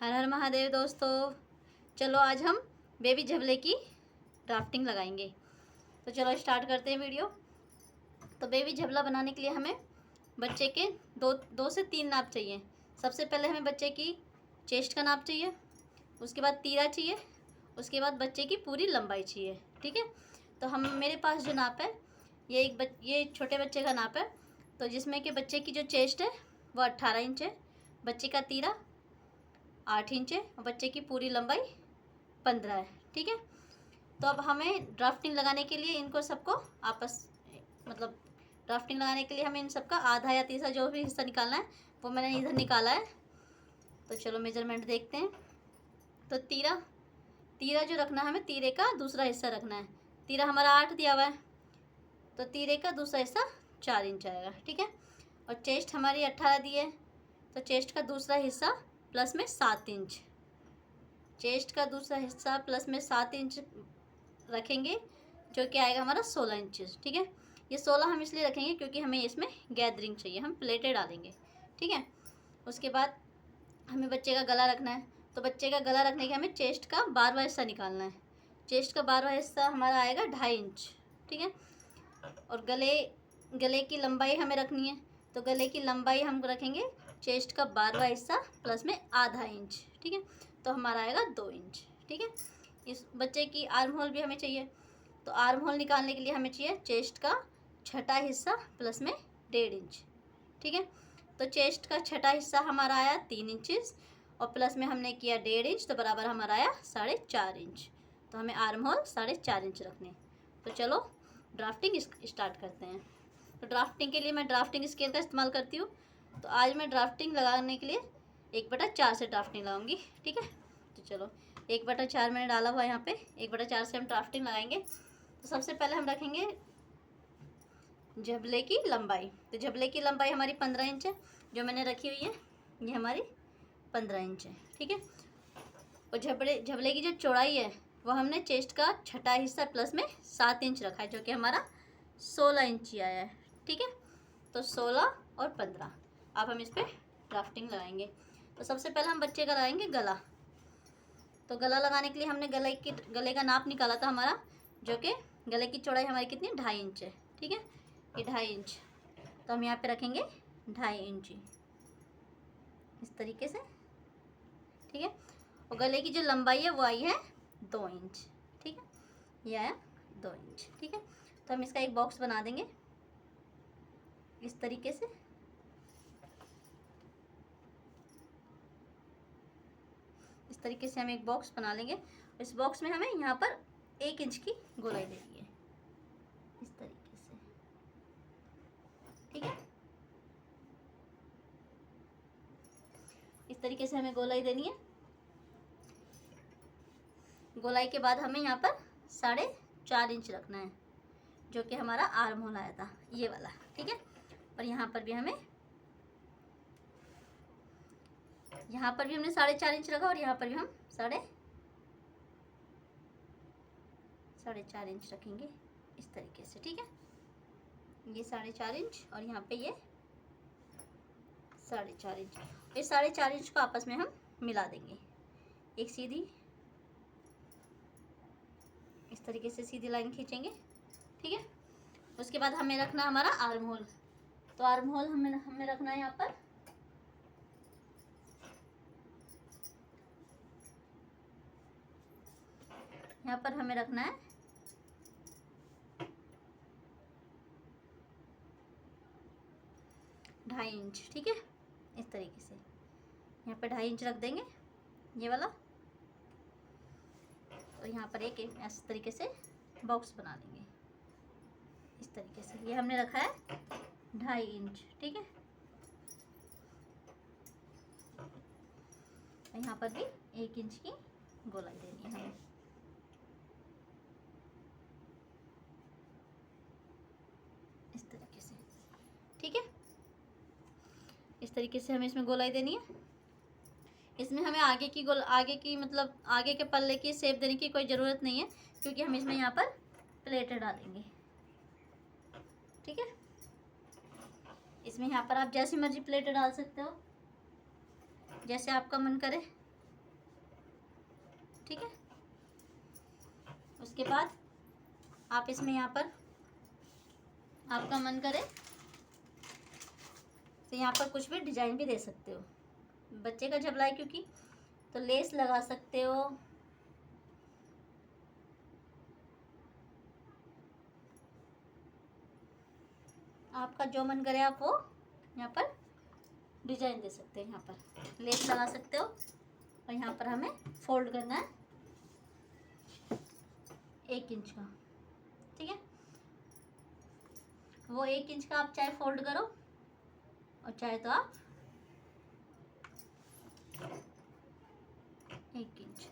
हर हर महादेव दोस्तों। चलो आज हम बेबी झबले की ड्राफ्टिंग लगाएंगे। तो चलो स्टार्ट करते हैं वीडियो। तो बेबी झबला बनाने के लिए हमें बच्चे के दो से तीन नाप चाहिए। सबसे पहले हमें बच्चे की चेस्ट का नाप चाहिए, उसके बाद तीरा चाहिए, उसके बाद बच्चे की पूरी लंबाई चाहिए। ठीक है। तो हम मेरे पास जो नाप है ये छोटे बच्चे का नाप है। तो जिसमें कि बच्चे की जो चेस्ट है वो 18 इंच है, बच्चे का तीरा 8 इंच है और बच्चे की पूरी लंबाई 15 है। ठीक है। तो अब हमें ड्राफ्टिंग लगाने के लिए इनको सबको ड्राफ्टिंग लगाने के लिए हमें इन सबका आधा या तीसरा जो भी हिस्सा निकालना है वो मैंने इधर निकाला है। तो चलो मेजरमेंट देखते हैं। तो तीरा जो रखना है, हमें तीरे का दूसरा हिस्सा रखना है। तीरा हमारा 8 दिया हुआ है, तो तीरे का दूसरा हिस्सा 4 इंच आएगा। ठीक है। और चेस्ट हमारी 18 दी है, तो चेस्ट का दूसरा हिस्सा प्लस में 7 इंच, चेस्ट का दूसरा हिस्सा प्लस में 7 इंच रखेंगे, जो कि आएगा हमारा 16 इंचेस। ठीक है। ये 16 हम इसलिए रखेंगे क्योंकि हमें इसमें गैदरिंग चाहिए, हम प्लेटें डालेंगे। ठीक है। उसके बाद हमें बच्चे का गला रखना है। तो बच्चे का गला रखने के हमें चेस्ट का 12वां हिस्सा निकालना है। चेस्ट का 12वां हिस्सा हमारा आएगा 2.5 इंच। ठीक है। और गले की लंबाई हमें रखनी है। तो गले की लंबाई हम रखेंगे चेस्ट का 12वां हिस्सा प्लस में आधा इंच। ठीक है। तो हमारा आएगा 2 इंच। ठीक है। इस बच्चे की आर्म होल भी हमें चाहिए। तो आर्म होल निकालने के लिए हमें चाहिए चेस्ट का छठा हिस्सा प्लस में 1.5 इंच। ठीक है। तो चेस्ट का छठा हिस्सा हमारा आया 3 इंचेस और प्लस में हमने किया 1.5 इंच, तो बराबर हमारा आया 4.5 इंच। तो हमें आर्म होल 4.5 इंच रखने। तो चलो ड्राफ्टिंग स्टार्ट करते हैं। तो ड्राफ्टिंग के लिए मैं ड्राफ्टिंग स्केल का इस्तेमाल करती हूँ। तो आज मैं ड्राफ्टिंग लगाने के लिए 1/4 से ड्राफ्टिंग लगाऊंगी। ठीक है। तो चलो 1/4 मैंने डाला हुआ है यहाँ पे। 1/4 से हम ड्राफ्टिंग लगाएंगे। तो सबसे पहले हम रखेंगे झबले की लंबाई। तो झबले की लंबाई हमारी 15 इंच है, जो मैंने रखी हुई है ये हमारी 15 इंच है। ठीक है। और झबले की जो चौड़ाई है वो हमने चेस्ट का छठा हिस्सा प्लस में 7 इंच रखा है, जो कि हमारा 16 इंच ही आया है। ठीक है। तो 16 और 15 अब हम इस पर ड्राफ्टिंग लगाएंगे। तो सबसे पहले हम बच्चे का लगाएंगे गला। तो गला लगाने के लिए हमने गले का नाप निकाला था हमारा, जो कि गले की चौड़ाई हमारी कितनी 2.5 इंच है। ठीक है। ये 2.5 इंच, तो हम यहाँ पे रखेंगे 2.5 इंच इस तरीके से। ठीक है। और गले की जो लंबाई है वो आई है 2 इंच। ठीक है। ये आया 2 इंच। ठीक है। तो हम इसका एक बॉक्स बना देंगे इस तरीके से। इस तरीके से हम एक बॉक्स बना लेंगे। इस बॉक्स में हमें यहाँ पर 1 इंच की गोलाई देनी है इस तरीके से। ठीक है। इस तरीके से हमें गोलाई देनी है। गोलाई के बाद हमें यहाँ पर 4.5 इंच रखना है, जो कि हमारा आर्म होल आया था ये वाला। ठीक है। और यहाँ पर भी हमने 4.5 इंच रखा और यहाँ पर भी हम 4.5 इंच रखेंगे इस तरीके से। ठीक है। ये 4.5 इंच और यहाँ पे ये 4.5 इंच। ये 4.5 इंच को आपस में हम मिला देंगे। एक सीधी इस तरीके से सीधी लाइन खींचेंगे। ठीक है। उसके बाद हमें रखना हमारा आर्म होल। तो आर्म होल हमें रखना है यहाँ पर हमें रखना है 2.5 इंच। ठीक है। इस तरीके से यहाँ पे 2.5 इंच रख देंगे ये वाला। तो यहाँ पर एक इस तरीके से बॉक्स बना लेंगे इस तरीके से। ये हमने रखा है 2.5 इंच। ठीक है। यहाँ पर भी 1 इंच की गोलाई देनी है हमें इस तरीके से। ठीक है। इस तरीके से हमें इसमें गोलाई देनी है। इसमें हमें आगे के पल्ले की शेप देने की कोई ज़रूरत नहीं है, क्योंकि हम इसमें यहाँ पर प्लेटें डालेंगे। ठीक है। इसमें यहाँ पर आप जैसी मर्जी प्लेटें डाल सकते हो, जैसे आपका मन करे। ठीक है। उसके बाद आप इसमें यहाँ पर आपका मन करे तो यहाँ पर कुछ भी डिजाइन भी दे सकते हो। बच्चे का झबला है क्योंकि, तो लेस लगा सकते हो। आपका जो मन करे आप वो यहाँ पर डिजाइन दे सकते हैं। यहाँ पर लेस लगा सकते हो और यहाँ पर हमें फोल्ड करना है 1 इंच का, ठीक है। वो 1 इंच का आप चाहे फोल्ड करो और चाहे तो आप 1 इंच,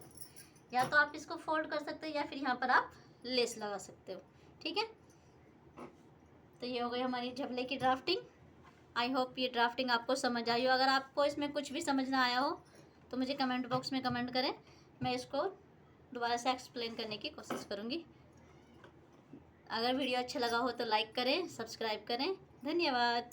या तो आप इसको फोल्ड कर सकते हो या फिर यहाँ पर आप लेस लगा सकते हो, ठीक है। तो ये हो गई हमारी झबले की ड्राफ्टिंग। आई होप ये ड्राफ्टिंग आपको समझ आई हो। अगर आपको इसमें कुछ भी समझ ना आया हो तो मुझे कमेंट बॉक्स में कमेंट करें, मैं इसको दोबारा से एक्सप्लेन करने की कोशिश करूँगी। अगर वीडियो अच्छा लगा हो तो लाइक करें, सब्सक्राइब करें। धन्यवाद।